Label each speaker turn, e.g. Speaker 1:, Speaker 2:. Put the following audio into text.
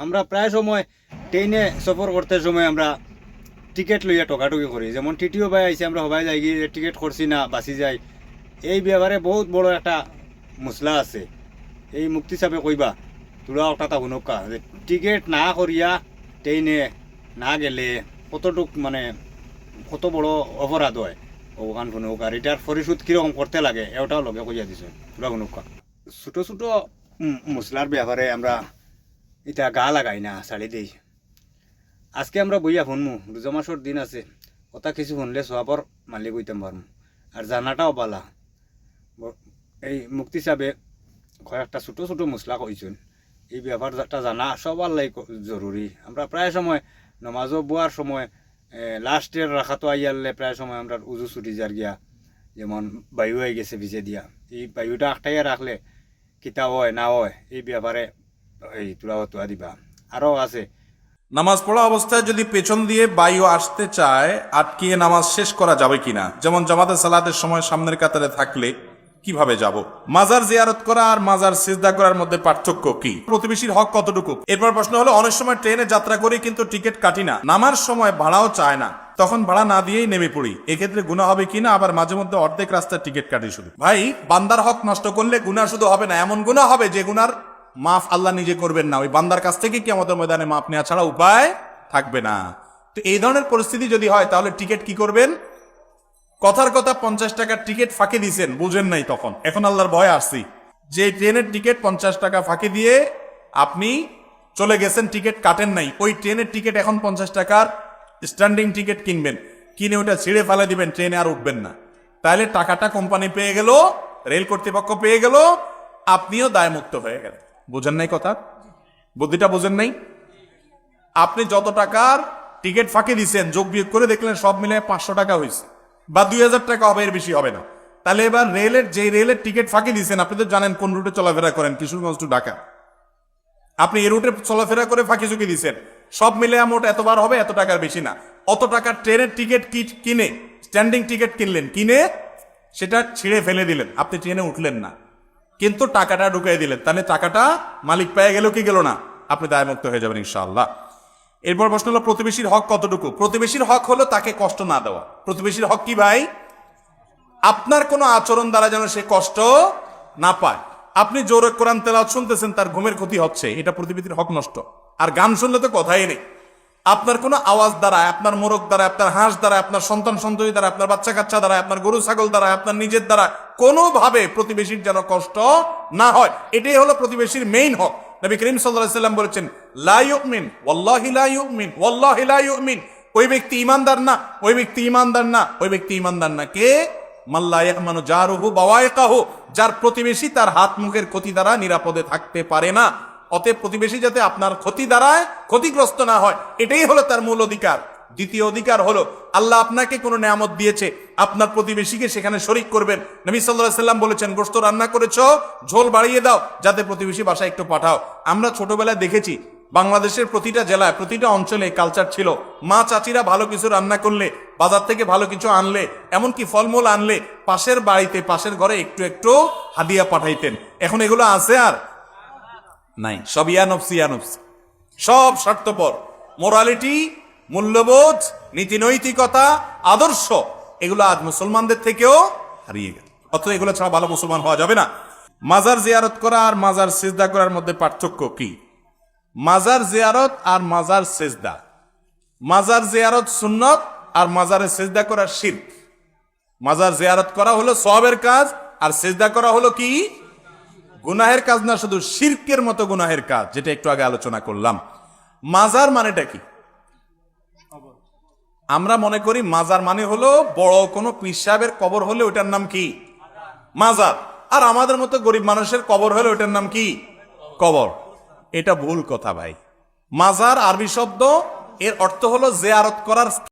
Speaker 1: আমরা প্রায় সময় ট্রেনে সফর করতে সময় আমরা টিকিট লইয়া টকাটকি করি, যেমন টিটিও ভাই আইসে আমরা সবাই যাই গিয়ে টিকিট করছি না বাঁচি যাই। এই ব্যাপারে বহুত বড় একটা মশলা আছে। এই মুক্তি সাহেবে কইবা তোরা ওটা শুনকা যে টিকিট না করিয়া ট্রেনে না গেলে কতটুক মানে কত বড় অপরাধ হয় ওখান শুনুক, আর এটার পরিশোধ কীরকম করতে লাগে এটাও লগে কইয়া দিছে তোরা শুনুকা। ছোটো ছোটো মশলার ব্যাপারে আমরা এটা গা লাগাই না, ছাড়ি দিই। আজকে আমরা বইয়া শুনমু, রোজা মাসের দিন আছে, কথা কিছু শুনলে সবাবর মালিক হইতাম পারমু, আর জানাটাও পালা। এই মুক্তি সাহেবে কয়েকটা ছোটো ছোটো মশলা কইছেন, এই ব্যাপারটা জানা সবার লাই জরুরি। আমরা প্রায় সময় নমাজও বোয়ার সময় লাস্টের রাখাতো আইয়ালে প্রায় সময় আমরা উজু ছুটি যার গিয়া, যেমন বায়ু হয়ে গেছে ভিজে দিয়া, এই বায়ুটা আটটাইয়া রাখলে কিতা হয় না হয় এই ব্যাপারে এই তুলা হতুয়া দিবা। আরও আছে,
Speaker 2: নামাজ পড়া অবস্থায় যদি পেছন দিয়ে বায়ু আসতে চায় আটকিয়ে নামাজ শেষ করা যাবে কিনা, যেমন জামাতে সালাতের সময় সামনের কাতারে থাকলে কিভাবে যাব। মাজার জিয়ারত করা আর মাজার সিজদা করার মধ্যে পার্থক্য কি, প্রতিবেশীর হক কতটুকু। এরপর প্রশ্ন হলো, অনেক সময় ট্রেনে যাত্রা করি কিন্তু টিকিট কাটি না, নামার সময় ভাড়াও চায় না, তখন ভাড়া না দিয়েই নেমে পড়ি, এক্ষেত্রে গুনাহ হবে কিনা। আবার মাঝে মধ্যে অর্ধেক রাস্তার টিকিট কাটি শুধু। ভাই, বান্দার হক নষ্ট করলে গুনাহ শুধু হবে না, এমন গুনাহ হবে যে গুনার মাফ আল্লাহ নিজে করবেন না, ওই বান্দার কাছ থেকে কিয়ামতের ময়দানে মাফ নেওয়া ছাড়া উপায় থাকবে না। তো এই ধরনের পরিস্থিতি যদি হয় তাহলে টিকিট কি করবেন? কথার কথা 50 টাকার টিকিট ফাঁকি দিয়েছেন, বুঝেন নাই তখন, এখন আল্লাহর ভয় আসছি যে ট্রেনের টিকিট 50 টাকা ফাঁকি দিয়ে আপনি চলে গেছেন, টিকিট কাটেন নাই, ওই ট্রেনের টিকিট এখন 50 টাকার স্ট্যান্ডিং টিকিট কিনবেন, কিনে ওটা ছিঁড়ে ফেলে দিবেন, ট্রেনে আর উঠবেন না। তাহলে টাকাটা কোম্পানি পেয়ে গেল, রেল কর্তৃপক্ষ পেয়ে গেল, আপনিও দায়মুক্ত হয়ে গেলেন। বুঝেন নাই কথা, বুদ্ধিটা বুঝেন নাই। আপনি যত টাকার টিকিট ফাঁকি দিচ্ছেন যোগ বিয়োগ করে দেখলেন সব মিলে 500 টাকা হয়েছে বা 2000 টাকা হবে, এর বেশি হবে না। তাহলে এবার রেলের টিকিট ফাঁকি দিচ্ছেন, আপনি তো জানেন কোন রুটে চলাফেরা করেন, কিশোরগঞ্জ টু ঢাকা, আপনি এই রুটে চলাফেরা করে ফাঁকি ঝুঁকি দিচ্ছেন, সব মিলে মোট এতবার হবে, এত টাকার বেশি না। অত টাকার ট্রেনের টিকিট কিনে স্ট্যান্ডিং টিকিট কিনলেন, কিনে সেটা ছিঁড়ে ফেলে দিলেন, আপনি ট্রেনে উঠলেন না কিন্তু টাকাটা ঢুকাই দিলেন, তাহলে টাকাটা মালিক পেয়ে গেল কি গেল না, আপনি দায়মুক্ত হয়ে যাবেন ইনশাআল্লাহ। এরপর প্রশ্ন হলো, প্রতিবেশীর হক কতটুকু। প্রতিবেশীর হক হলো তাকে কষ্ট না দেওয়া। প্রতিবেশীর হক কি ভাই? আপনার কোনো আচরণ দ্বারা যেন সে কষ্ট না পায়। আপনি জোরে কোরআন তেলাওয়াত শুনতেছেন, তার ঘুমের ক্ষতি হচ্ছে, এটা প্রতিবেশীর হক নষ্ট। আর গান শুনলে তো কথাই নেই। আপনার কোনো আওয়াজ দ্বারা, আপনার মোরগ দ্বারা, আপনার হাঁস দ্বারা, আপনার সন্তান সন্ততি দ্বারা, আপনার বাচ্চা কাচ্চা দ্বারা, আপনার গরু ছাগল দ্বারা, আপনার নিজের দ্বারা কোনোভাবে প্রতিবেশীর যেন কষ্ট না হয়, এটাই হলো প্রতিবেশীর মেইন হক। নবী করিম সাল্লাল্লাহু আলাইহি ওয়াসাল্লাম বলেছেন, লা ইউমিন ওয়াল্লাহি লা ইউমিন ওয়াল্লাহি লা ইউমিন, ওই ব্যক্তি ঈমানদার না, ওই ব্যক্তি ঈমানদার না, ওই ব্যক্তি ঈমানদার না। কে? মাল্লা ইয়ামানু জারুহু বাওয়াইকাহু, যার প্রতিবেশী তার হাত মুখের ক্ষতি দ্বারা নিরাপদে থাকতে পারে না। অতএব প্রতিবেশী যাতে আপনার ক্ষতি দ্বারায় ক্ষতিগ্রস্ত না হয়, এটাই হলো তার মূল অধিকার। দ্বিতীয় অধিকার হলো, আল্লাহ আপনাকে কোনো নেয়ামত দিয়েছে, আপনার প্রতিবেশীকে সেখানে শরীক করবেন। নবী সাল্লাল্লাহু আলাইহি ওয়াসাল্লাম বলেছেন, গোশত রান্না করেছো, ঝোল বাড়িয়ে দাও, যাতে প্রতিবেশী বাসায় একটু পাঠাও। আমরা ছোটবেলায় দেখেছি বাংলাদেশের প্রতিটা জেলায়, প্রতিটা অঞ্চলে কালচার ছিল, মা চাচিরা ভালো কিছু রান্না করলে, বাজার থেকে ভালো কিছু আনলে, এমনকি ফলমূল আনলে, পাশের বাড়িতে, পাশের ঘরে একটু একটু হাদিয়া পাঠাইতেন। এখন এগুলো আছে আর নাই, সব ইয়ানফসি, সব স্বার্থপর। মোরালিটি, মূল্যবোধ, নীতি নৈতিকতা, আদর্শ, এগুলো আজ মুসলমানদের থেকেও হারিয়ে গেল। অথচ এগুলো ছাড়া ভালো মুসলমান হওয়া যাবে না। মাজার জিয়ারত করা আর মাজার সিজদা করার মধ্যে পার্থক্য কি? মাজার জিয়ারত আর মাজার সিজদা, মাজার জিয়ারত সুন্নত আর মাজারে সিজদা করা শিরক। মাজার জিয়ারত করা হলো সওয়াবের কাজ, আর সিজদা করা হলো কি? গুনাহের কাজ না, শুধু শিরকের মতো গুনাহের কাজ, যেটা একটু আগে আলোচনা করলাম। মাজার মানেটা কি? আমরা মনে করি মাজার মানে হলো বড় কোনো পীর সাহেবের কবর হলে ওটার নাম কি? মাজার। আর আমাদের মতো গরিব মানুষের কবর হলে ওটার নাম কি? কবর। এটা ভুল কথা ভাই। মাজার আরবি শব্দ, এর অর্থ হলো জিয়ারত করার